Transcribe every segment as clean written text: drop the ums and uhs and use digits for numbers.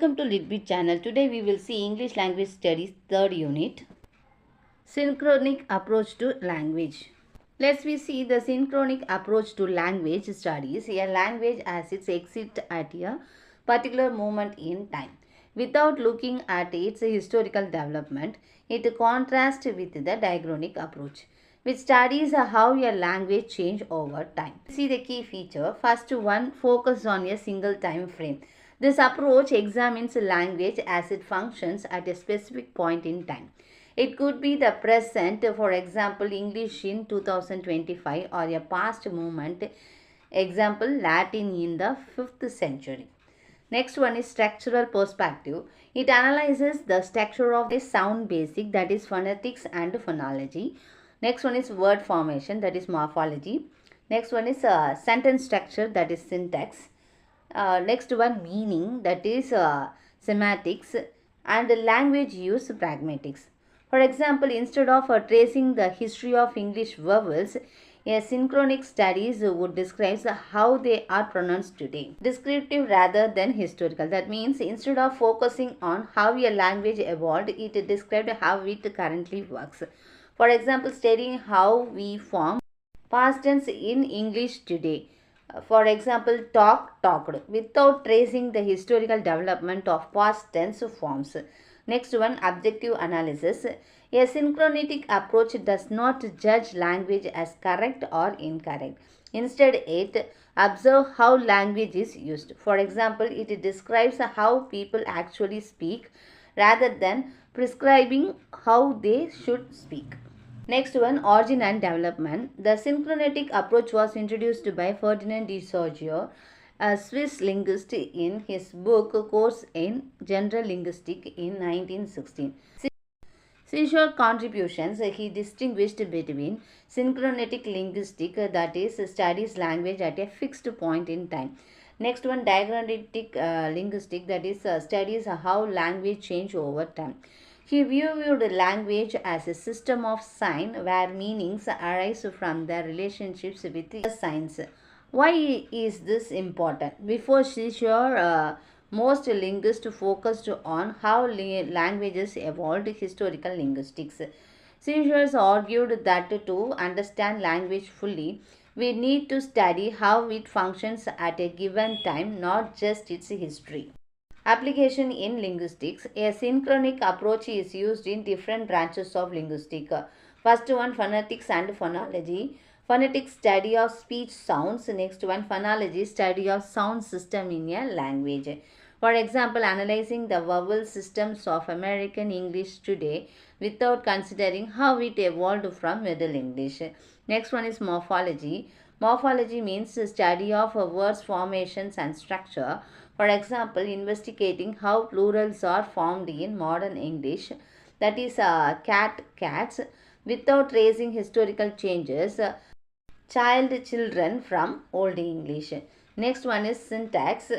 Welcome to Litbit channel. Today we will see English language studies third unit. Synchronic approach to language. Let's we see the synchronic approach to language studies. A language as its exit at a particular moment in time. Without looking at its historical development, it contrasts with the diachronic approach, which studies how a language changes over time. See the key feature. First one, focus on a single time frame. This approach examines language as it functions at a specific point in time. It could be the present, for example, English in 2025, or a past moment, example, Latin in the 5th century. Next one is structural perspective. It analyzes the structure of the sound basic, that is phonetics and phonology. Next one is word formation, that is morphology. Next one is sentence structure, that is syntax. Next one, meaning, that is semantics, and language use, pragmatics. For example, instead of tracing the history of English vowels, a synchronic studies would describe how they are pronounced today. Descriptive rather than historical. That means instead of focusing on how a language evolved, it described how it currently works. For example, studying how we form past tense in English today. For example, talk, talked, without tracing the historical development of past tense forms. Next one, objective analysis. A synchronistic approach does not judge language as correct or incorrect. Instead, it observes how language is used. For example, it describes how people actually speak rather than prescribing how they should speak. Next one, origin and development. The syncretic approach was introduced by Ferdinand de Saussure, a Swiss linguist, in his book Course in General Linguistics in 1916. Saussure's contributions, he distinguished between syncretic linguistics, that is, studies language at a fixed point in time. Next one, diachronic linguistics, that is, studies how language change over time. He viewed language as a system of signs where meanings arise from their relationships with the signs. Why is this important? Before Saussure, most linguists focused on how languages evolved historical linguistics. Saussure argued that to understand language fully, we need to study how it functions at a given time, not just its history. Application in linguistics. A synchronic approach is used in different branches of linguistics. First one, phonetics and phonology. Phonetics, study of speech sounds. Next one, phonology, study of sound system in a language. For example, analyzing the vowel systems of American English today without considering how it evolved from Middle English. Next one is morphology. Morphology means the study of words formations and structure. For example, investigating how plurals are formed in modern English, that is cat, cats, without tracing historical changes, child, children from Old English. Next one is syntax,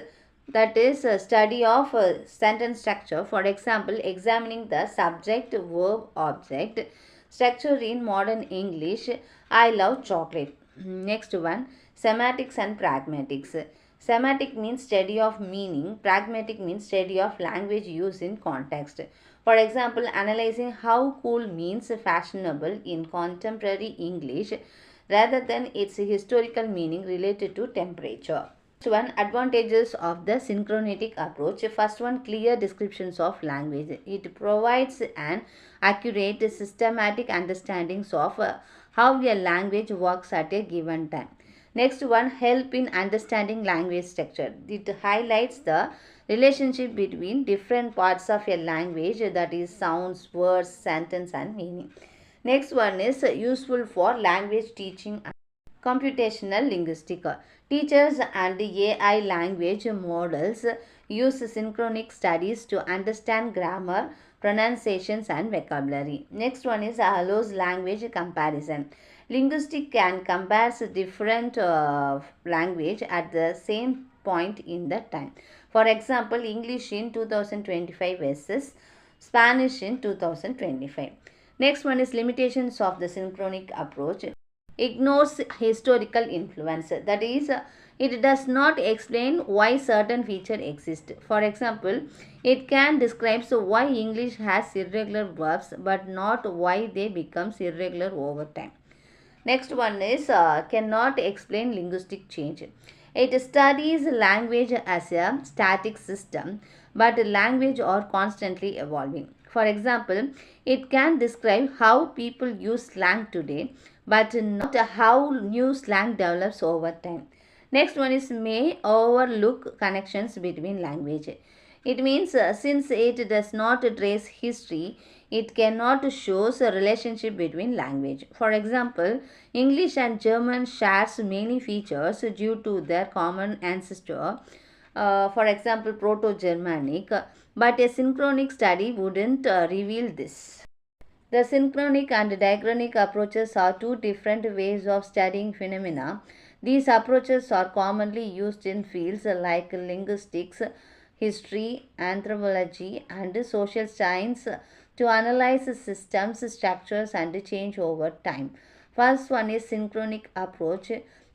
that is a study of sentence structure. For example, examining the subject, verb, object structure in modern English. I love chocolate. Next one, semantics and pragmatics. Semantic means study of meaning. Pragmatic means study of language use in context. For example, analyzing how cool means fashionable in contemporary English rather than its historical meaning related to temperature. Next one, advantages of the synchronic approach. First one, clear descriptions of language. It provides an accurate, systematic understanding of how a language works at a given time. Next one, help in understanding language structure. It highlights the relationship between different parts of a language, that is sounds, words, sentence and meaning. Next one is useful for language teaching and computational linguistics. Teachers and AI language models use synchronic studies to understand grammar, pronunciations and vocabulary. Next one is allows language comparison. Linguistics can compare different language at the same point in the time. For example, English in 2025 versus Spanish in 2025. Next one is limitations of the synchronic approach. Ignores historical influence. That is, It does not explain why certain feature exist. For example, it can describe why English has irregular verbs but not why they becomes irregular over time. Next one is cannot explain linguistic change. It studies language as a static system, but language are constantly evolving. For example, it can describe how people use slang today, but not how new slang develops over time. Next one is may overlook connections between language. It means since it does not trace history, it cannot show a relationship between language. For example, English and German shares many features due to their common ancestor. For example, Proto-Germanic, but a synchronic study wouldn't reveal this. The synchronic and diachronic approaches are two different ways of studying phenomena. These approaches are commonly used in fields like linguistics, history, anthropology, and social science to analyze systems, structures, and change over time. First one is synchronic approach.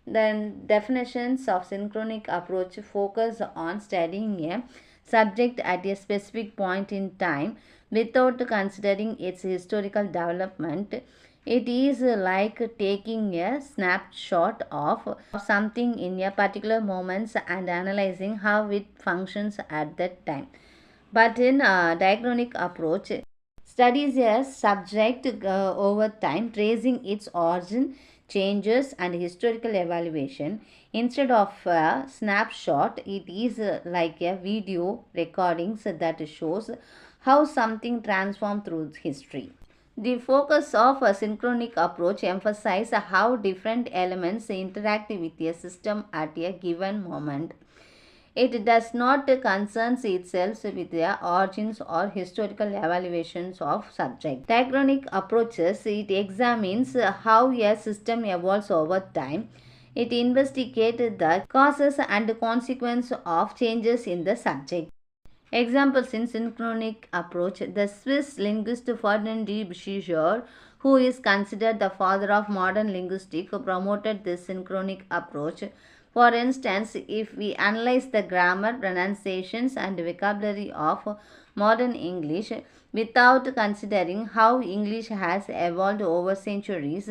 Then definitions of synchronic approach focus on studying a subject at a specific point in time without considering its historical development. It is like taking a snapshot of something in a particular moment and analyzing how it functions at that time. But in a diachronic approach, studies a subject over time, tracing its origin, changes, and historical evaluation. Instead of a snapshot, it is like a video recordings that shows how something transformed through history. The focus of a synchronic approach emphasizes how different elements interact with a system at a given moment. It does not concern itself with the origins or historical evaluations of subject. Diachronic approaches, it examines how a system evolves over time. It investigates the causes and consequences of changes in the subject. Examples in synchronic approach, the Swiss linguist Ferdinand de Saussure, who is considered the father of modern linguistics, promoted this synchronic approach. For instance, if we analyze the grammar, pronunciations, and vocabulary of modern English without considering how English has evolved over centuries,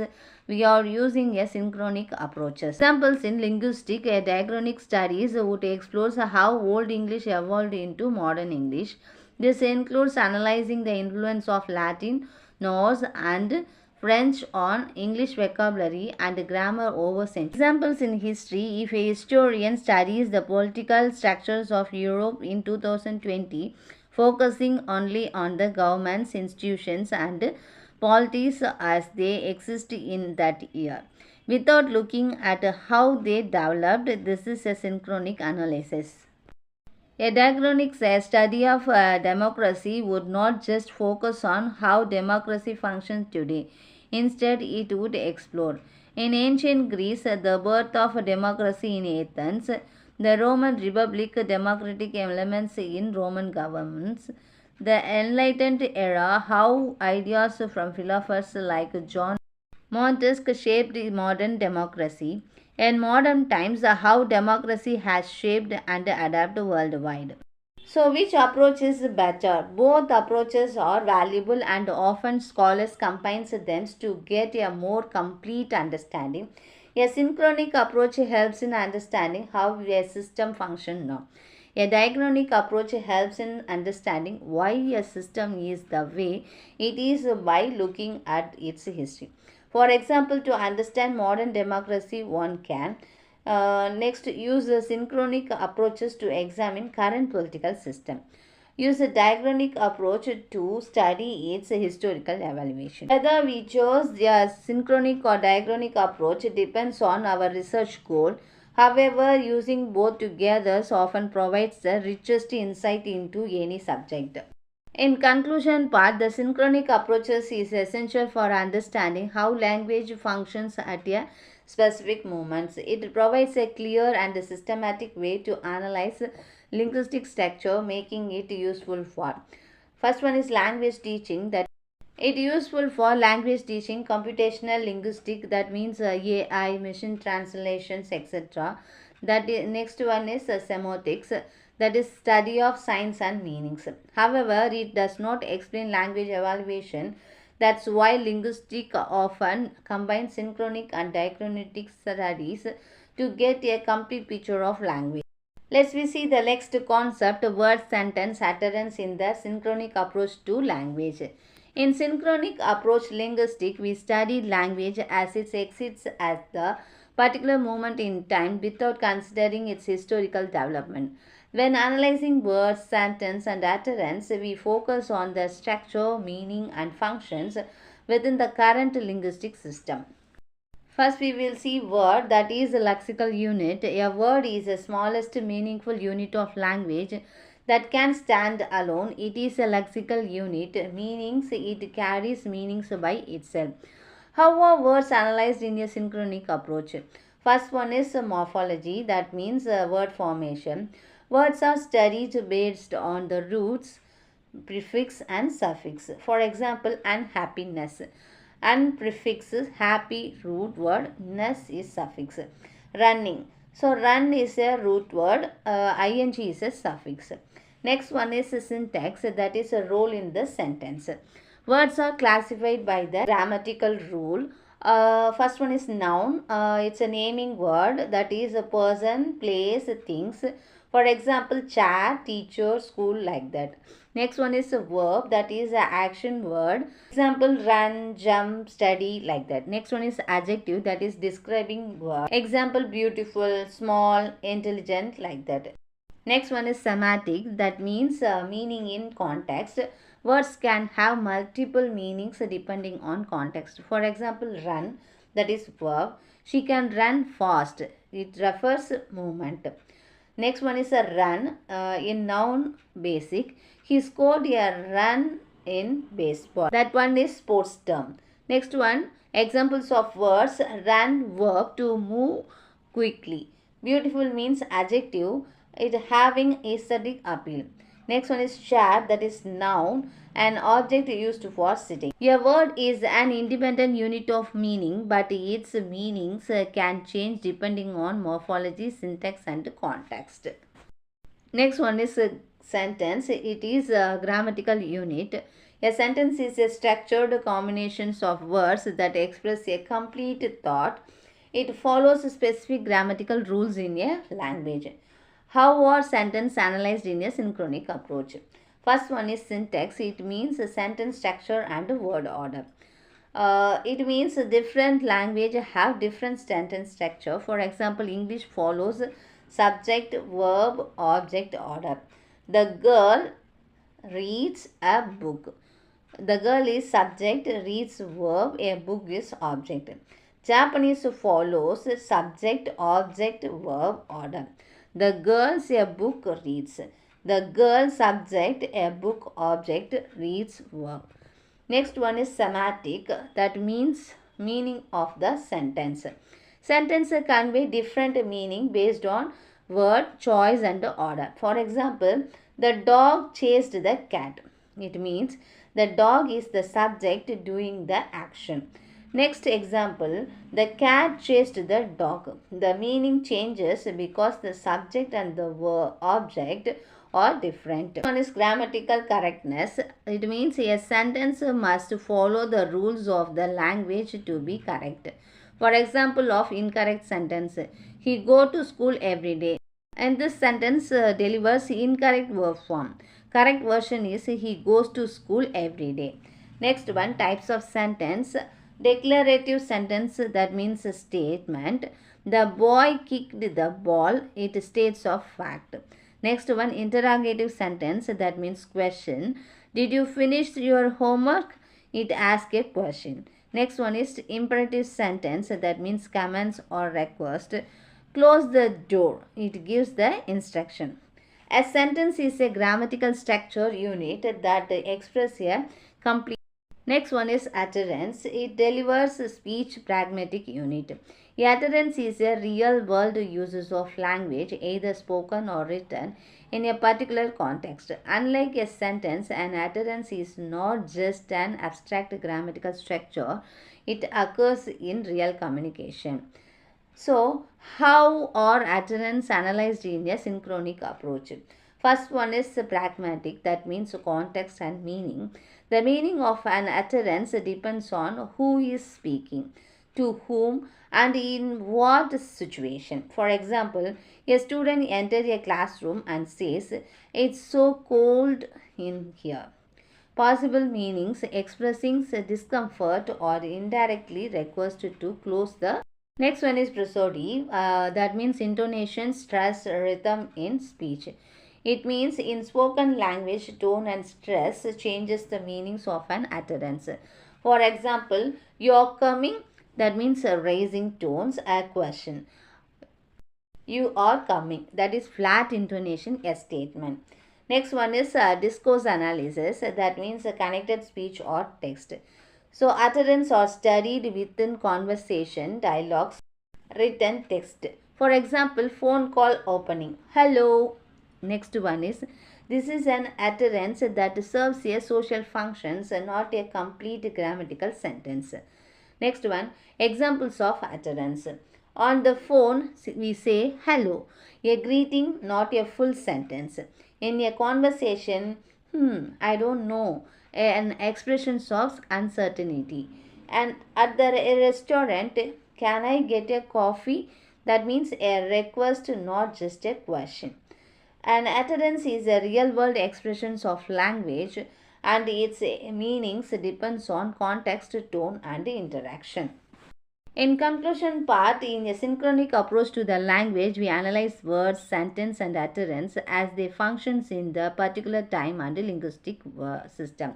we are using a synchronic approach. Examples in linguistics, a diachronic studies would explore how Old English evolved into modern English. This includes analyzing the influence of Latin, Norse, and French on English vocabulary and grammar over centuries. Examples in history, if a historian studies the political structures of Europe in 2020, focusing only on the government's institutions and polities as they exist in that year, without looking at how they developed, this is a synchronic analysis. A diachronic study of democracy would not just focus on how democracy functions today. Instead, it would explore. In ancient Greece, the birth of democracy in Athens, the Roman Republic, democratic elements in Roman governments, the Enlightened era, how ideas from philosophers like John Montesquieu shaped modern democracy. In modern times, how democracy has shaped and adapted worldwide. So, which approach is better? Both approaches are valuable and often scholars combine them to get a more complete understanding. A synchronic approach helps in understanding how a system functions now. A diachronic approach helps in understanding why a system is the way it is by looking at its history. For example, to understand modern democracy, one can next use synchronic approaches to examine current political system. Use a diachronic approach to study its historical evaluation. Whether we chose the synchronic or diachronic approach depends on our research goal. However, using both together often provides the richest insight into any subject. In conclusion part, the synchronic approaches is essential for understanding how language functions at a specific moments. It provides a clear and systematic way to analyze linguistic structure, making it useful for. First one is language teaching. That it useful for language teaching, computational linguistic, that means AI, machine translations, etc. Next one is semantics, that is study of signs and meanings. However, it does not explain language evaluation. That's why linguistics often combine synchronic and diachronic studies to get a complete picture of language. Let's we see the next concept, word sentence utterance in the synchronic approach to language. In synchronic approach linguistic, we study language as it exists at the particular moment in time without considering its historical development. When analyzing words, sentence, and utterance, we focus on the structure, meaning, and functions within the current linguistic system. First, we will see word, that is a lexical unit. A word is the smallest meaningful unit of language that can stand alone. It is a lexical unit, meanings it carries meanings by itself. How are words analyzed in a synchronic approach? First one is morphology, that means word formation. Words are studied based on the roots, prefix and suffix. For example, unhappiness. Un prefix is happy root word, ness is suffix. Running. So run is a root word, ing is a suffix. Next one is syntax, that is a role in the sentence. Words are classified by the grammatical rule. First one is noun. It's a naming word, that is a person, place, things. For example, chair, teacher, school, like that. Next one is a verb, that is an action word. Example, run, jump, study, like that. Next one is adjective, that is describing word. Example, beautiful, small, intelligent, like that. Next one is semantic, that means meaning in context. Words can have multiple meanings depending on context. For example, run, that is verb. She can run fast. It refers movement. Next one is a run in noun basic. He scored a run in baseball. That one is sports term. Next one, examples of words, run verb to move quickly. Beautiful means adjective, it having aesthetic appeal. Next one is chair, that is noun, an object used for sitting. A word is an independent unit of meaning, but its meanings can change depending on morphology, syntax, and context. Next one is a sentence. It is a grammatical unit. A sentence is a structured combination of words that express a complete thought. It follows specific grammatical rules in a language. How are sentences analyzed in a synchronic approach? First one is syntax. It means a sentence structure and word order. It means different language have different sentence structure. For example, English follows subject, verb, object order. The girl reads a book. The girl is subject, reads verb, a book is object. Japanese follows subject, object, verb order. The girls a book reads. The girl subject, a book object reads verb. Next one is semantic, that means meaning of the sentence. Sentence convey different meaning based on word, choice and order. For example, the dog chased the cat. It means the dog is the subject doing the action. Next example, the cat chased the dog. The meaning changes because the subject and the object are different. One is grammatical correctness. It means a sentence must follow the rules of the language to be correct. For example of incorrect sentence, he go to school every day. And this sentence delivers incorrect verb form. Correct version is he goes to school every day. Next one, types of sentence. Declarative sentence, that means a statement. The boy kicked the ball. It states of fact. Next one, interrogative sentence, that means question. Did you finish your homework? It asks a question. Next one is imperative sentence, that means commands or request. Close the door. It gives the instruction. A sentence is a grammatical structure unit that expresses a complete. Next one is utterance. It delivers a speech pragmatic unit. A utterance is a real world uses of language, either spoken or written, in a particular context. Unlike a sentence, an utterance is not just an abstract grammatical structure. It occurs in real communication. So, how are utterance analyzed in a synchronic approach? First one is pragmatic, that means context and meaning. The meaning of an utterance depends on who is speaking, to whom, and in what situation. For example, a student enters a classroom and says, "It's so cold in here." Possible meanings: expressing discomfort or indirectly request to close the. Next one is prosody, that means intonation, stress, rhythm in speech. It means in spoken language, tone and stress changes the meanings of an utterance. For example, "You're coming," that means raising tones, a question. "You are coming," that is flat intonation, a statement. Next one is discourse analysis, that means a connected speech or text. So utterance are studied within conversation, dialogues, written text. For example, phone call opening, "Hello." Next one is, this is an utterance that serves a social functions and not a complete grammatical sentence. Next one, examples of utterance. On the phone, we say hello, a greeting, not a full sentence. In a conversation, I don't know, an expression of uncertainty. And at the restaurant, "Can I get a coffee?" That means a request, not just a question. An utterance is a real world expression of language, and its meanings depends on context, tone and interaction. In conclusion part, in a synchronic approach to the language, we analyze words, sentence and utterance as they functions in the particular time and linguistic system.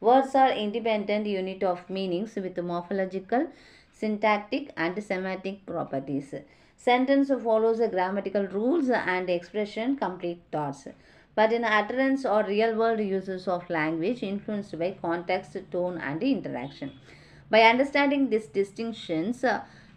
Words are independent unit of meanings with morphological, syntactic and semantic properties. Sentence follows the grammatical rules and expression complete thoughts. But in utterance or real world uses of language influenced by context, tone and interaction. By understanding these distinctions,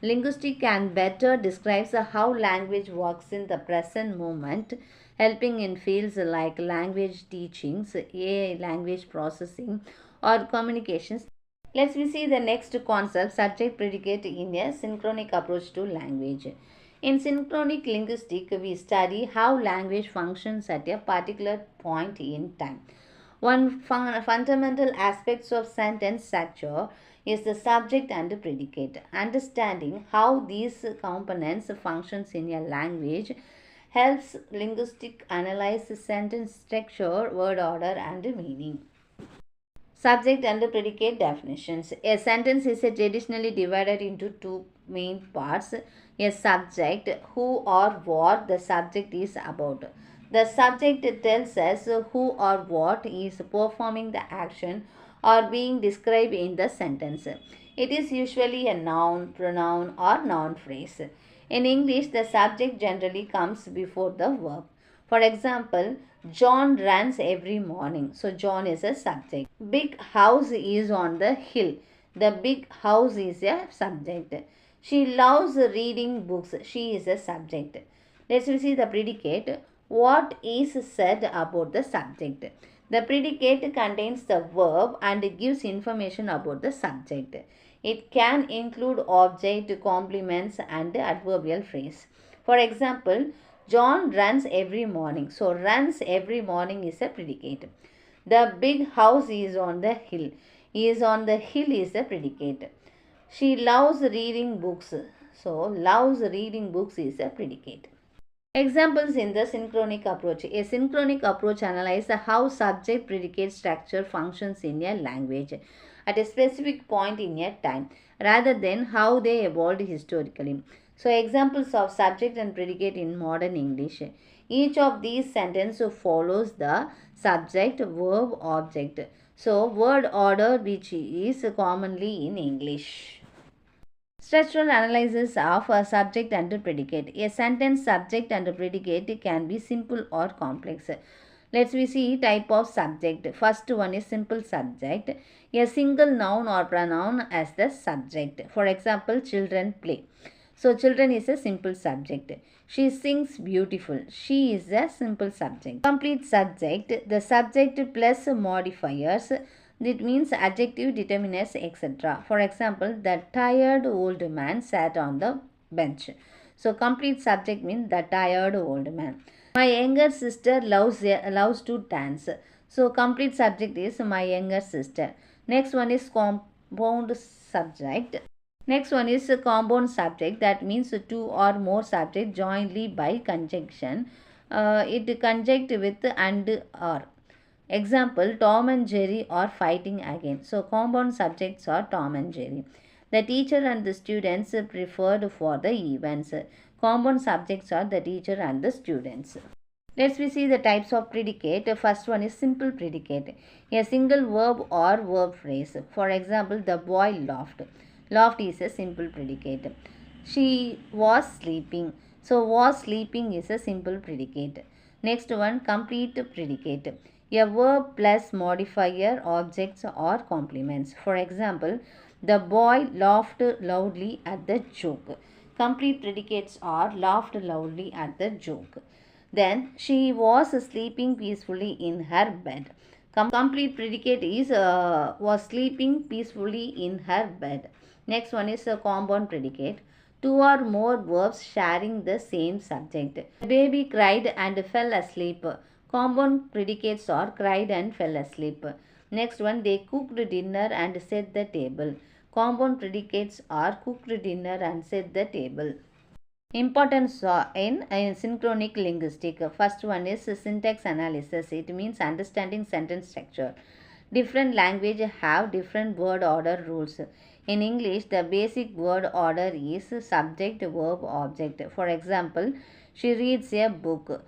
linguistics can better describe how language works in the present moment, helping in fields like language teachings, AI language processing, or communications. Let's see the next concept, subject predicate in a synchronic approach to language. In synchronic linguistics, we study how language functions at a particular point in time. One fundamental aspect of sentence structure is the subject and predicate. Understanding how these components functions in a language helps linguistic analyze sentence structure, word order and meaning. Subject and predicate definitions. A sentence is traditionally divided into two main parts. A subject, who or what the subject is about. The subject tells us who or what is performing the action or being described in the sentence. It is usually a noun, pronoun or noun phrase. In English, the subject generally comes before the verb. For example, John runs every morning. So, John is a subject. Big house is on the hill. The big house is a subject. She loves reading books. She is a subject. Let's see the predicate. What is said about the subject? The predicate contains the verb and gives information about the subject. It can include object, complements and adverbial phrase. For example, John runs every morning. So, runs every morning is a predicate. The big house is on the hill. Is on the hill is a predicate. She loves reading books. So, loves reading books is a predicate. Examples in the synchronic approach. A synchronic approach analyzes how subject predicate structure functions in a language at a specific point in a time rather than how they evolved historically. So, examples of subject and predicate in modern English. Each of these sentences follows the subject, verb, object. So, word order which is commonly in English. Structural analysis of a subject and predicate. A sentence subject and predicate can be simple or complex. Let's see type of subject. First one is simple subject. A single noun or pronoun as the subject. For example, children play. So, children is a simple subject. She sings beautiful. She is a simple subject. Complete subject. The subject plus modifiers. It means adjective, determinants, etc. For example, the tired old man sat on the bench. So complete subject means the tired old man. My younger sister loves to dance. So complete subject is my younger sister. Next one is compound subject. Next one is a compound subject, that means two or more subjects jointly by conjunction. It conjunct with and or. Example, Tom and Jerry are fighting again. So compound subjects are Tom and Jerry. The teacher and the students preferred for the events. Compound subjects are the teacher and the students. Let's we see the types of predicate. First one is simple predicate. A single verb or verb phrase. For example, the boy laughed. Laughed is a simple predicate. She was sleeping. So was sleeping is a simple predicate. Next one, complete predicate. A verb plus modifier, objects or complements. For example, the boy laughed loudly at the joke. Complete predicates are laughed loudly at the joke. Then she was sleeping peacefully in her bed. Complete predicate is was sleeping peacefully in her bed. Next one is a compound predicate. Two or more verbs sharing the same subject. The baby cried and fell asleep. Compound predicates are cried and fell asleep. Next one, they cooked dinner and set the table. Compound predicates are cooked dinner and set the table. Importance in synchronic linguistic. First one is syntax analysis. It means understanding sentence structure. Different languages have different word order rules. In English, the basic word order is subject, verb, object. For example, she reads a book.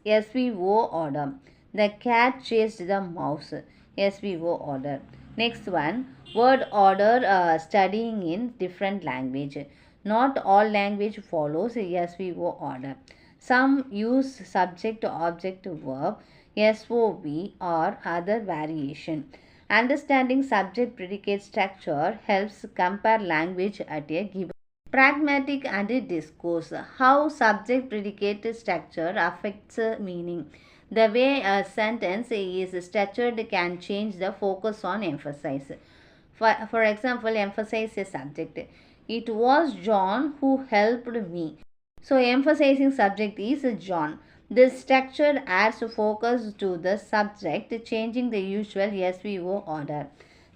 SVO order. The cat chased the mouse. SVO order. Next one, word order studying in different language. Not all language follows SVO order. Some use subject, object, verb, SOV or other variation. Understanding subject predicate structure helps compare language at a given. Pragmatic and discourse. How subject predicate structure affects meaning. The way a sentence is structured can change the focus on emphasis. For example, emphasize a subject. It was John who helped me. So, emphasizing subject is John. This structure adds focus to the subject, changing the usual SVO order.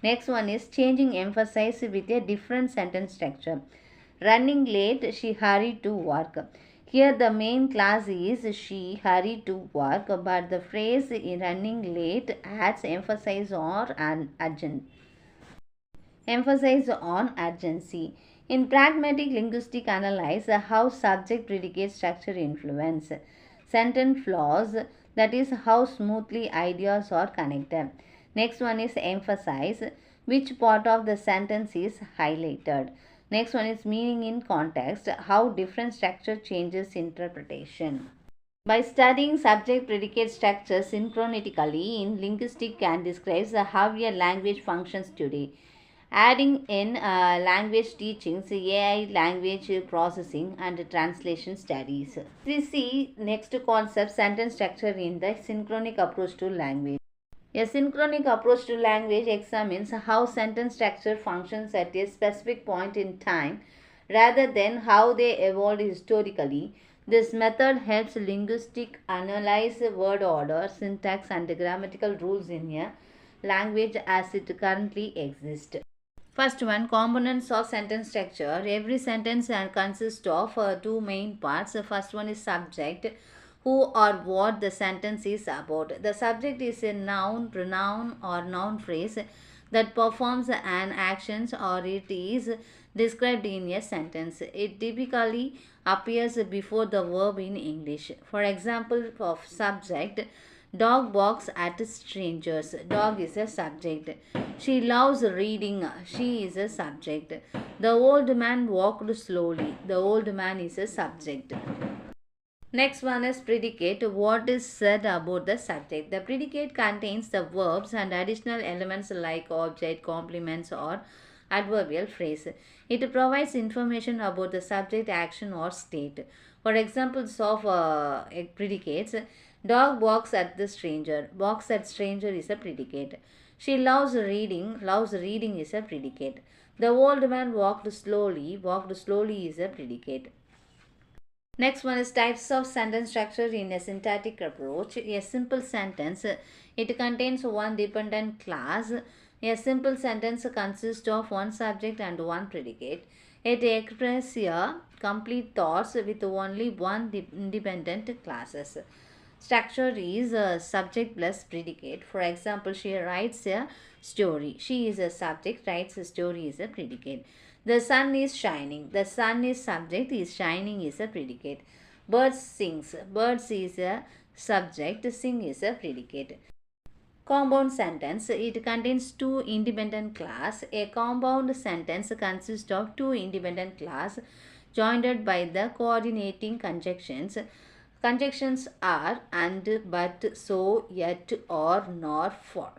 Next one is changing emphasis with a different sentence structure. Running late, she hurried to work. Here the main clause is she hurried to work, but the phrase running late adds emphasis on urgency. In pragmatic linguistic analysis, how subject predicate structure influence sentence flows, that is how smoothly ideas are connected. Next one is emphasize, which part of the sentence is highlighted. Next one is meaning in context, how different structure changes interpretation. By studying subject predicate structure synchronically in linguistics can describe how a language functions today. Adding in language teachings, AI language processing and translation studies. We see next concept, sentence structure in the synchronic approach to language. A synchronic approach to language examines how sentence structure functions at a specific point in time rather than how they evolved historically. This method helps linguistics analyze word order, syntax and grammatical rules in a language as it currently exists. First one, components of sentence structure. Every sentence consists of two main parts. The first one is subject, who or what the sentence is about. The subject is a noun, pronoun or noun phrase that performs an action or it is described in a sentence. It typically appears before the verb in English. For example of subject, dog barks at strangers. Dog is a subject. She loves reading. She is a subject. The old man walked slowly. The old man is a subject. Next one is predicate. What is said about the subject? The predicate contains the verbs and additional elements like object, complements or adverbial phrase. It provides information about the subject, action or state. For examples of predicates, dog barks at the stranger. Barks at stranger is a predicate. She loves reading. Loves reading is a predicate. The old man walked slowly. Walked slowly is a predicate. Next one is types of sentence structure in a syntactic approach. A simple sentence, it contains one dependent clause. A simple sentence consists of one subject and one predicate. It expresses a complete thoughts with only one independent clauses. Structure is a subject plus predicate. For example, she writes a story. She is a subject, writes a story is a predicate. The sun is shining. The sun is subject, is shining is a predicate. Birds sings. Birds is a subject, sing is a predicate. Compound sentence. It contains two independent clause. A compound sentence consists of two independent clause joined by the coordinating conjunctions. Conjunctions are and, but, so, yet, or, nor, for.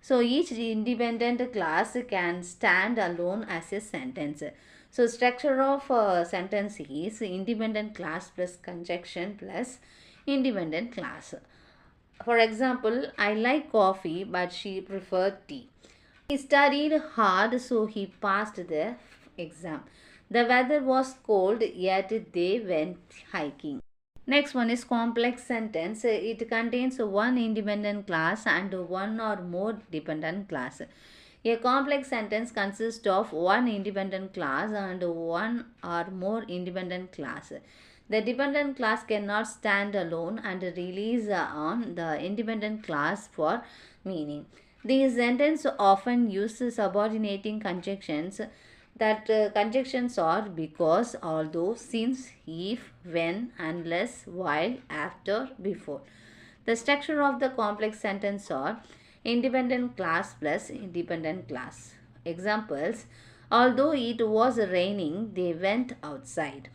So each independent clause can stand alone as a sentence. So structure of a sentence is independent clause plus conjunction plus independent clause. For example, I like coffee but she preferred tea. He studied hard so he passed the exam. The weather was cold yet they went hiking. Next one is complex sentence. It contains one independent clause and one or more dependent clause. A complex sentence consists of one independent clause and one or more independent clause. The dependent clause cannot stand alone and relies on the independent clause for meaning. These sentences often use subordinating conjunctions. That conjunctions are because, although, since, if, when, unless, while, after, before. The structure of the complex sentence are independent clause plus independent clause. Examples: although it was raining, they went outside.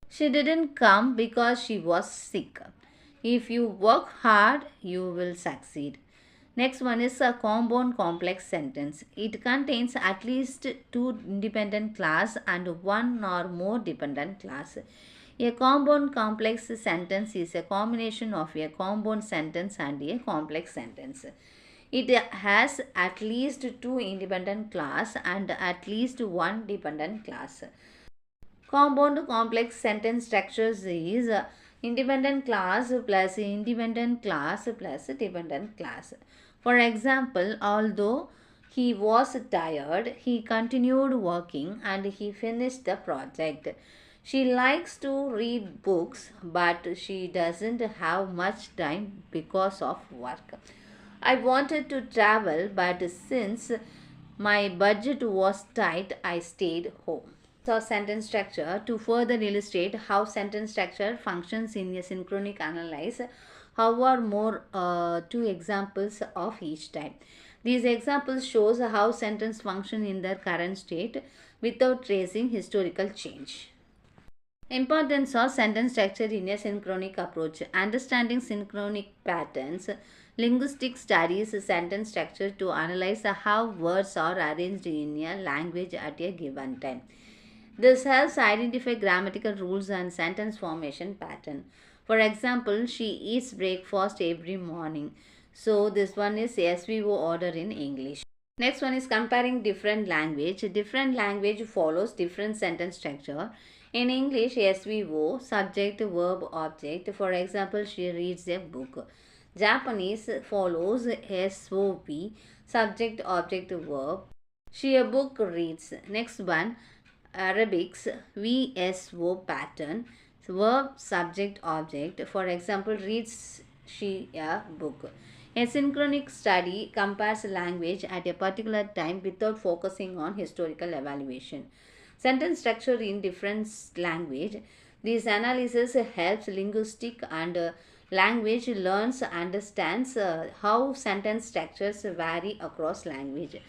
She didn't come because she was sick. If you work hard, you will succeed. Next one is a compound complex sentence. It contains at least two independent clause and one or more dependent clause. A compound complex sentence is a combination of a compound sentence and a complex sentence. It has at least two independent clause and at least one dependent clause. Compound complex sentence structures is independent clause plus independent clause plus dependent clause. For example, although he was tired, he continued working and he finished the project. She likes to read books, but she doesn't have much time because of work. I wanted to travel, but since my budget was tight, I stayed home. So, sentence structure. To further illustrate how sentence structure functions in a synchronic analysis, how are more two examples of each type. These examples shows how sentence function in their current state without tracing historical change. Importance of sentence structure in a synchronic approach. Understanding synchronic patterns. Linguistic studies sentence structure to analyze how words are arranged in a language at a given time. This helps identify grammatical rules and sentence formation pattern. For example, she eats breakfast every morning. So this one is SVO order in English. Next one is comparing different language. Different language follows different sentence structure. In English, SVO, subject, verb, object. For example, she reads a book. Japanese follows SOV, subject, object, verb. She a book reads. Next one, Arabic's VSO pattern, verb, subject, object. For example, reads she a book. A synchronic study compares language at a particular time without focusing on historical evaluation. Sentence structure in different language. This analysis helps linguistic and language learns understands how sentence structures vary across language.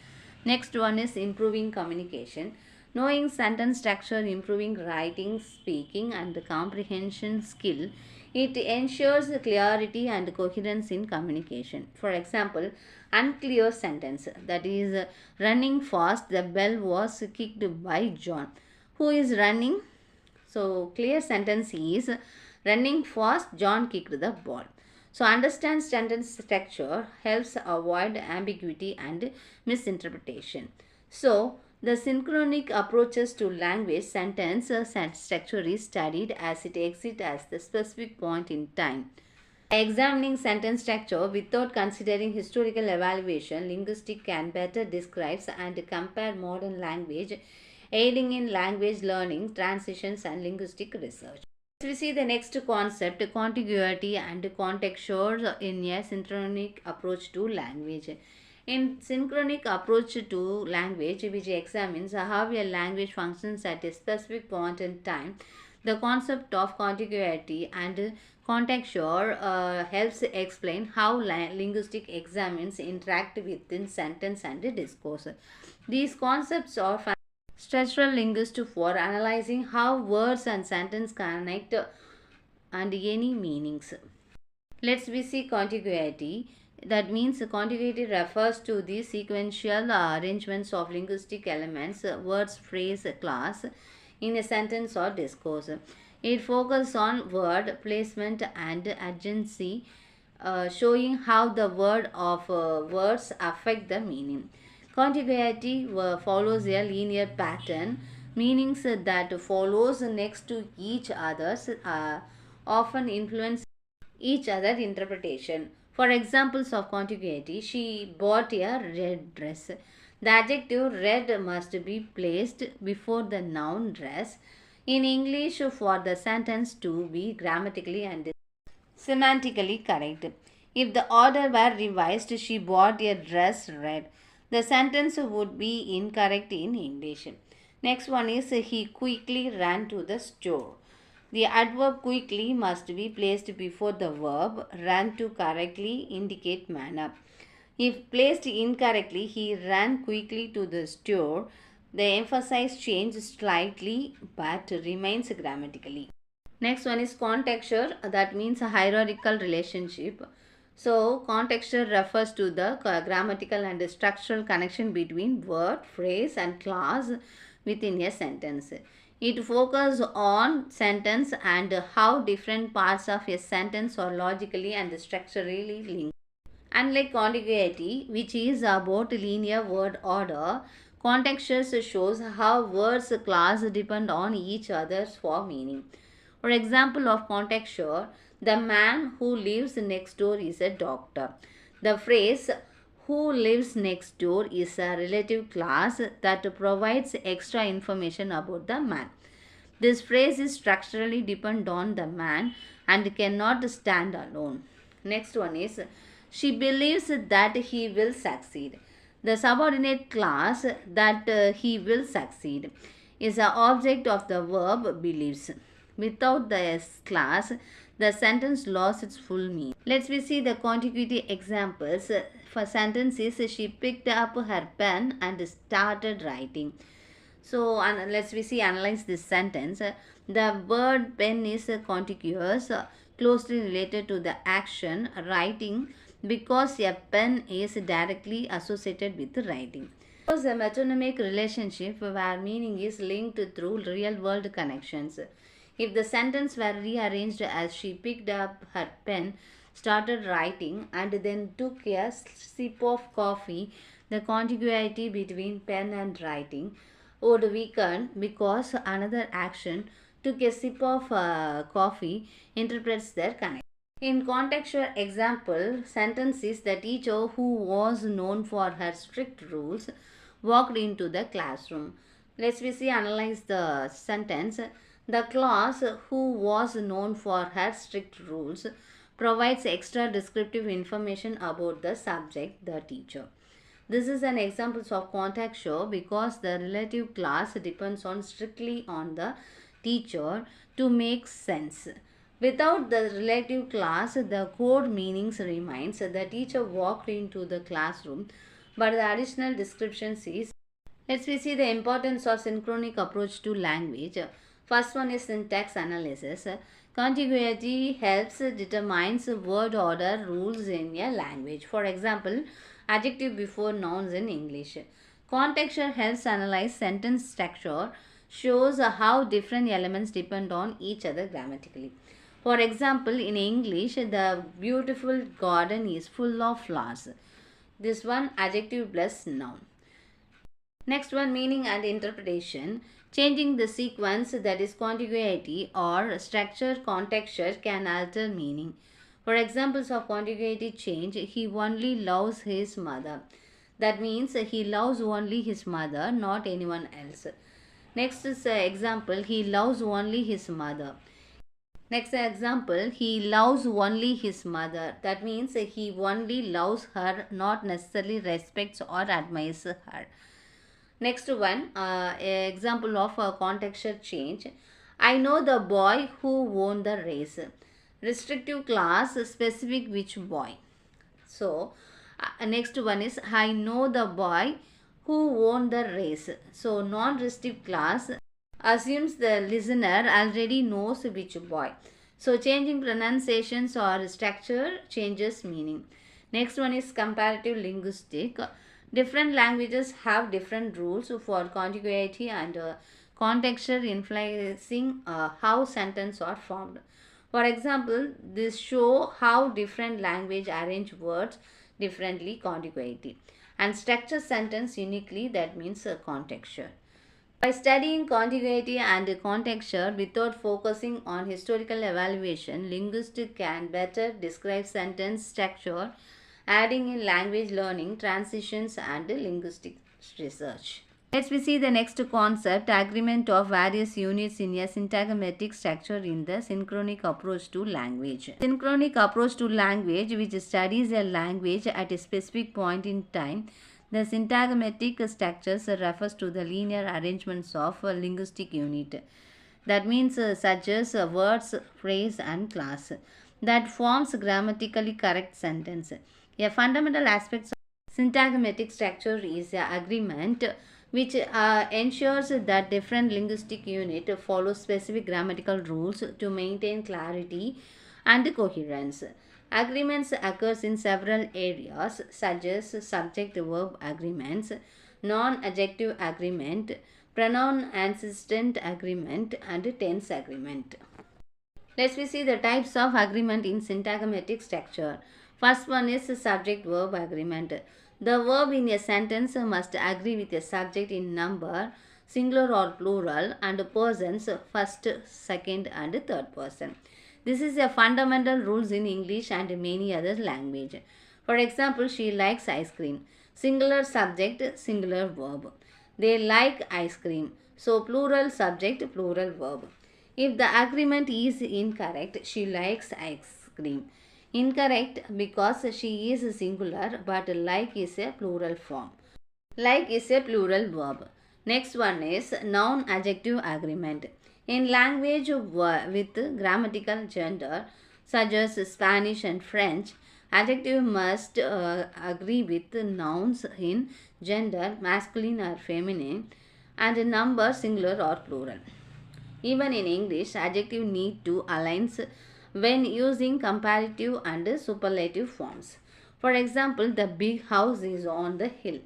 Next one is improving communication. Knowing sentence structure, improving writing, speaking and comprehension skill. It ensures clarity and coherence in communication. For example, unclear sentence, that is running fast, the bell was kicked by John. Who is running? So clear sentence is running fast, John kicked the ball. So understand sentence structure helps avoid ambiguity and misinterpretation. So The synchronic approaches to language sentence structure is studied as it exists at the specific point in time. Examining sentence structure without considering historical evaluation, linguistics can better describe and compare modern language, aiding in language learning, transitions, and linguistic research. We see the next concept, contiguity and contexture in a synchronic approach to language. In synchronic approach to language, which examines how a language functions at a specific point in time, the concept of contiguity and contexture helps explain how linguistic examines interact within sentence and discourse. These concepts are structural linguists for analyzing how words and sentences connect and any meanings. Let's we see contiguity. That means contiguity refers to the sequential arrangements of linguistic elements, words, phrase, class in a sentence or discourse. It focuses on word placement and adjacency, showing how the word of words affect the meaning. Contiguity follows a linear pattern, meanings that follows next to each others often influence each other interpretation. For examples of contiguity, she bought a red dress. The adjective red must be placed before the noun dress in English for the sentence to be grammatically and semantically correct. If the order were revised, she bought a dress red, the sentence would be incorrect in English. Next one is he quickly ran to the store. The adverb quickly must be placed before the verb ran to correctly indicate manner. If placed incorrectly, he ran quickly to the store. The emphasis changes slightly but remains grammatically. Next one is contexture, that means a hierarchical relationship. So, contexture refers to the grammatical and structural connection between word, phrase, and clause within a sentence. It focuses on sentence and how different parts of a sentence are logically and structurally linked. Unlike contiguity, which is about linear word order, contexture shows how words class depend on each other for meaning. For example of contexture, the man who lives next door is a doctor. The phrase who lives next door is a relative class that provides extra information about the man. This phrase is structurally dependent on the man and cannot stand alone. Next one is she believes that he will succeed. The subordinate class that he will succeed is an object of the verb believes. Without the S class, the sentence lost its full meaning. Let's we see the contiguity examples. For sentences, she picked up her pen and started writing. So let's we see analyze this sentence. The word pen is contiguous, closely related to the action writing because a pen is directly associated with writing. Suppose a metonymic relationship where meaning is linked through real world connections. If the sentence were rearranged as she picked up her pen, started writing, and then took a sip of coffee, the contiguity between pen and writing would weaken because another action took a sip of coffee interprets their connection. In contextual example, sentences the teacher who was known for her strict rules walked into the classroom. Let's we see analyze the sentence. The class who was known for her strict rules provides extra descriptive information about the subject, the teacher. This is an example of contexture because the relative class depends on strictly on the teacher to make sense. Without the relative class, the core meanings remains. The teacher walked into the classroom, but the additional description is. Let's see the importance of synchronic approach to language. First one is syntax analysis. Contiguity helps determines word order rules in a language. For example, adjective before nouns in English. Contexture helps analyze sentence structure, shows how different elements depend on each other grammatically. For example, in English, the beautiful garden is full of flowers. This one adjective plus noun. Next one, meaning and interpretation. Changing the sequence, that is contiguity or structure contexture, can alter meaning. For examples of contiguity change, he only loves his mother. That means he loves only his mother, not anyone else. Next is example, he loves only his mother. Next example, he loves only his mother. That means he only loves her, not necessarily respects or admires her. Next one, example of a contextual change. I know the boy who won the race. Restrictive class, specific which boy. So, next one is I know the boy who won the race. So, non-restrictive class assumes the listener already knows which boy. So, changing pronunciations or structure changes meaning. Next one is comparative linguistic. Different languages have different rules for contiguity and contextual influencing how sentences are formed. For example, this show how different language arrange words differently contiguity and structure sentence uniquely, that means contexture. By studying contiguity and contexture without focusing on historical evaluation, linguistics can better describe sentence structure, adding in language learning, transitions, and linguistic research. Let's see the next concept, agreement of various units in a syntagmatic structure in the synchronic approach to language. Synchronic approach to language, which studies a language at a specific point in time. The syntagmatic structures refers to the linear arrangements of a linguistic unit. That means such as words, phrase, and class that forms grammatically correct sentence. A fundamental aspect of syntagmatic structure is agreement, which ensures that different linguistic units follow specific grammatical rules to maintain clarity and coherence. Agreements occurs in several areas such as subject-verb agreements, non-adjective agreement, pronoun antecedent agreement, and tense agreement. Let's see the types of agreement in syntagmatic structure. First one is subject-verb agreement. The verb in a sentence must agree with a subject in number, singular or plural, and persons, first, second, and third person. This is a fundamental rules in English and many other languages. For example, she likes ice cream. Singular subject, singular verb. They like ice cream. So, plural subject, plural verb. If the agreement is incorrect, she likes ice cream. Incorrect because she is singular but like is a plural form. Like is a plural verb. Next one is noun adjective agreement. In language with grammatical gender such as Spanish and French, adjective must agree with nouns in gender masculine or feminine and number singular or plural. Even in English, adjective need to align when using comparative and superlative forms. For example, the big house is on the hill.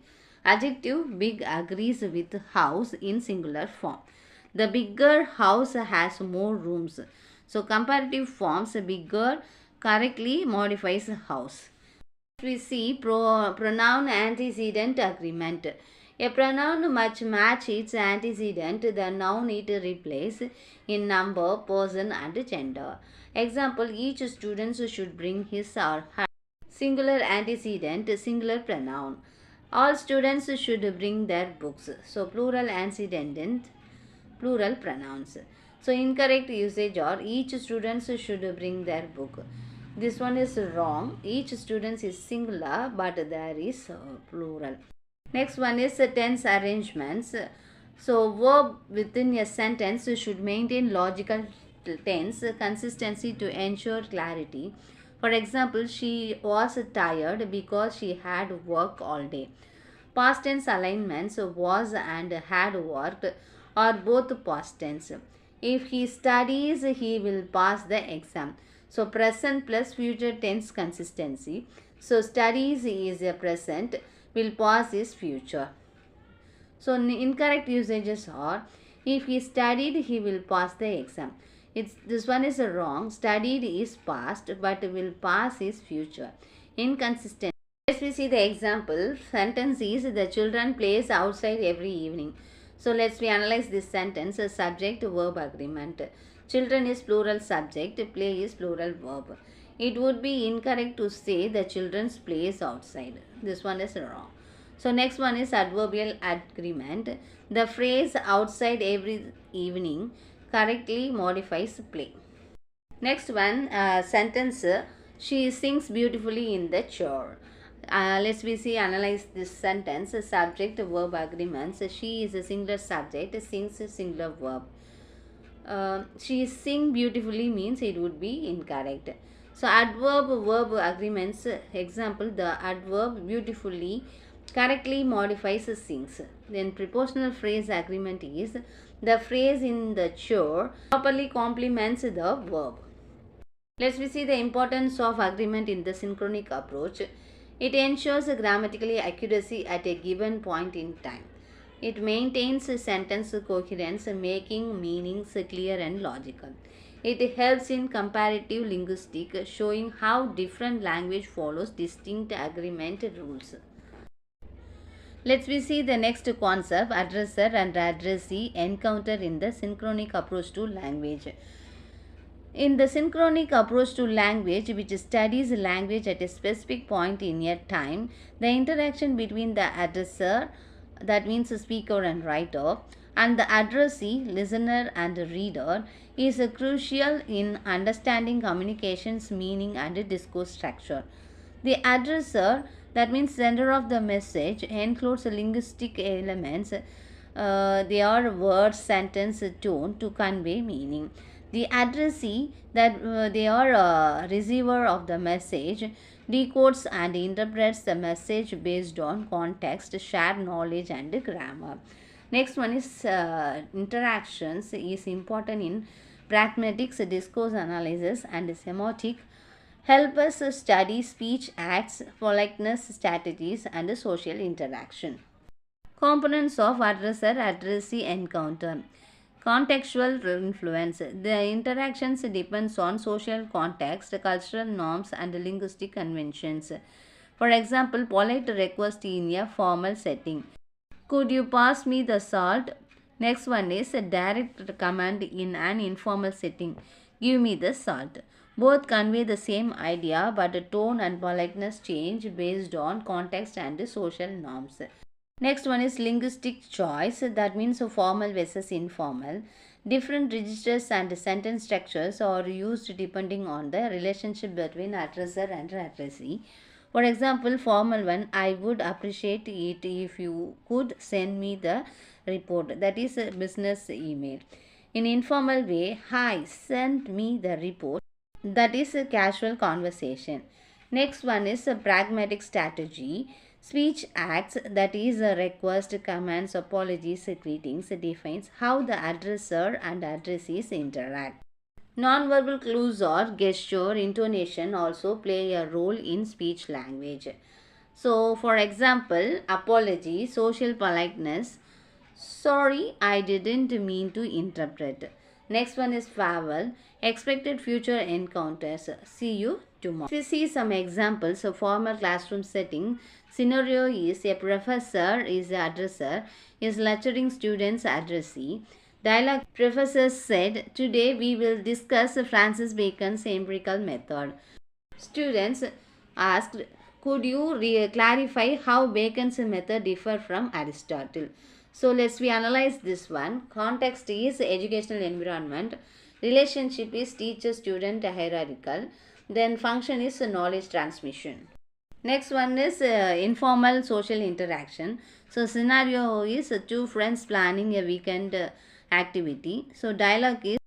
Adjective big agrees with house in singular form. The bigger house has more rooms. So, comparative forms bigger correctly modifies house. We see pronoun antecedent agreement. A pronoun must match its antecedent, the noun it replaces in number, person, and gender. Example, each student should bring his or her singular antecedent, singular pronoun. All students should bring their books. So, plural antecedent, plural pronouns. So, incorrect usage or each student should bring their book. This one is wrong. Each student is singular but there is plural. Next one is tense arrangements. So, verb within a sentence should maintain logical tense consistency to ensure clarity. For example, she was tired because she had worked all day. Past tense alignments was and had worked are both past tense. If he studies, he will pass the exam. So, present plus future tense consistency. So, studies is a present, will pass is future. So, incorrect usages are, if he studied, he will pass the exam. This one is wrong. Studied is past, but will pass is future. Inconsistent. Let's we see the example. Sentence is the children plays outside every evening. So let's we analyze this sentence. A subject verb agreement. Children is plural subject, play is plural verb. It would be incorrect to say the children's plays outside. This one is wrong. So next one is adverbial agreement. The phrase outside every evening correctly modifies play. Next one, sentence, she sings beautifully in the chore. Let's we see analyze this sentence. Subject verb agreements. She is a singular subject, sings a singular verb. She sing beautifully means it would be incorrect. So adverb verb agreements, example, the adverb beautifully correctly modifies sings. Then prepositional phrase agreement is the phrase in the chore properly complements the verb. Let's we see the importance of agreement in the synchronic approach. It ensures grammatical accuracy at a given point in time. It maintains sentence coherence, making meanings clear and logical. It helps in comparative linguistics, showing how different language follows distinct agreement rules. Let's we see the next concept, addresser and addressee encounter in the synchronic approach to language. In the synchronic approach to language, which studies language at a specific point in a time, the interaction between the addresser, that means the speaker and writer, and the addressee, listener and reader, is crucial in understanding communication's meaning and discourse structure. The addresser, that means sender of the message, includes linguistic elements. They are words, sentence, tone to convey meaning. The addressee, that they are a receiver of the message, decodes and interprets the message based on context, shared knowledge and grammar. Next one is interactions is important in pragmatics, discourse analysis and semantic. Help us study speech acts, politeness strategies and social interaction. Components of addresser-addressee encounter. Contextual influence. The interactions depends on social context, cultural norms and linguistic conventions. For example, polite request in a formal setting. Could you pass me the salt? Next one is a direct command in an informal setting. Give me the salt. Both convey the same idea, but the tone and politeness change based on context and social norms. Next one is linguistic choice, that means formal versus informal. Different registers and sentence structures are used depending on the relationship between addresser and addressee. For example, formal one, I would appreciate it if you could send me the report, that is a business email. In informal way, hi, send me the report, that is a casual conversation. Next one is a pragmatic strategy. Speech acts, that is a request, commands, apologies, greetings, defines how the addresser and addressees interact. Non-verbal clues or gesture, intonation also play a role in speech language. So, for example, apology, social politeness, sorry, I didn't mean to interpret. Next one is farewell, expected future encounters, see you tomorrow. We see some examples of formal classroom setting. Scenario is a professor is the addresser, is lecturing students addressee. Dialogue, professor said, today we will discuss Francis Bacon's empirical method. Students asked, could you clarify how Bacon's method differ from Aristotle? So let's we analyze this one. Context is educational environment. Relationship is teacher-student hierarchical. Then function is knowledge transmission. Next one is informal social interaction. So scenario is two friends planning a weekend activity. So dialogue is,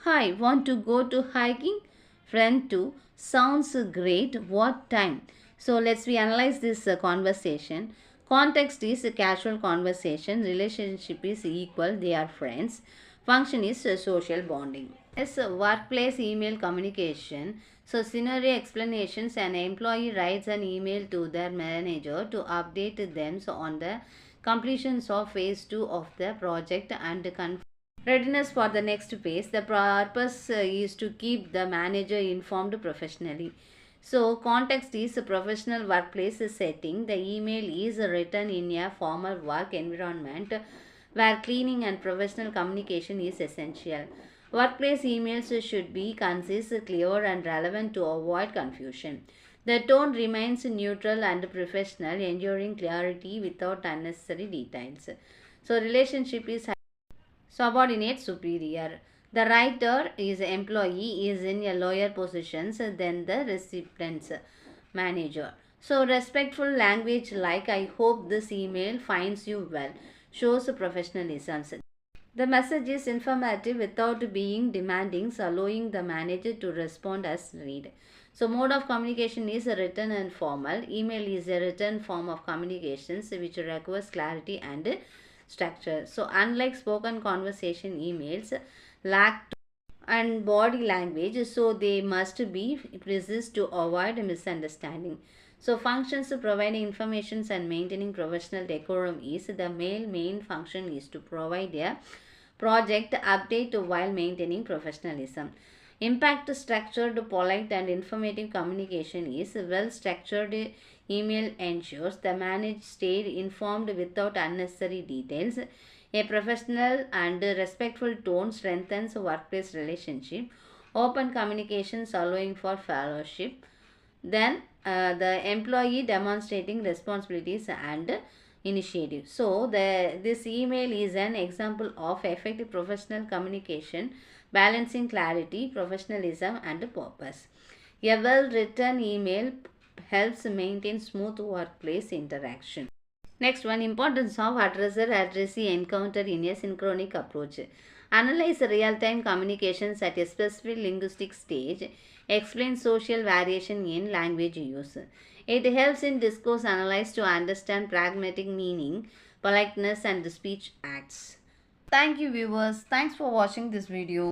hi, want to go to hiking? Friend 2, sounds great. What time? So let's we analyze this conversation. Context is a casual conversation. Relationship is equal. They are friends. Function is social bonding. As workplace email communication. So scenario explanations, an employee writes an email to their manager to update them on the completions of phase 2 of the project and readiness for the next phase. The purpose is to keep the manager informed professionally. So, context is a professional workplace setting. The email is written in a formal work environment where cleaning and professional communication is essential. Workplace emails should be concise, clear, and relevant to avoid confusion. The tone remains neutral and professional, ensuring clarity without unnecessary details. So, relationship is subordinate superior. The writer is employee is in a lower positions than the recipient's manager. So respectful language like I hope this email finds you well shows professionalism. The message is informative without being demanding, allowing the manager to respond as read. So mode of communication is written and formal. Email is a written form of communications which requires clarity and structure. So unlike spoken conversation, emails lack and body language, so they must be precise to avoid misunderstanding. So functions providing informations and maintaining professional decorum is the main function is to provide a project update while maintaining professionalism. Impact structured, polite and informative communication is well structured email ensures the manager stayed informed without unnecessary details. A professional and respectful tone strengthens workplace relationship. Open communications allowing for fellowship. Then the employee demonstrating responsibilities and initiative. So this email is an example of effective professional communication, balancing clarity, professionalism and purpose. A well written email helps maintain smooth workplace interaction. Next one, importance of addressee encounter in a synchronic approach. Analyze real-time communications at a specific linguistic stage. Explain social variation in language use. It helps in discourse analysis to understand pragmatic meaning, politeness and speech acts. Thank you viewers. Thanks for watching this video.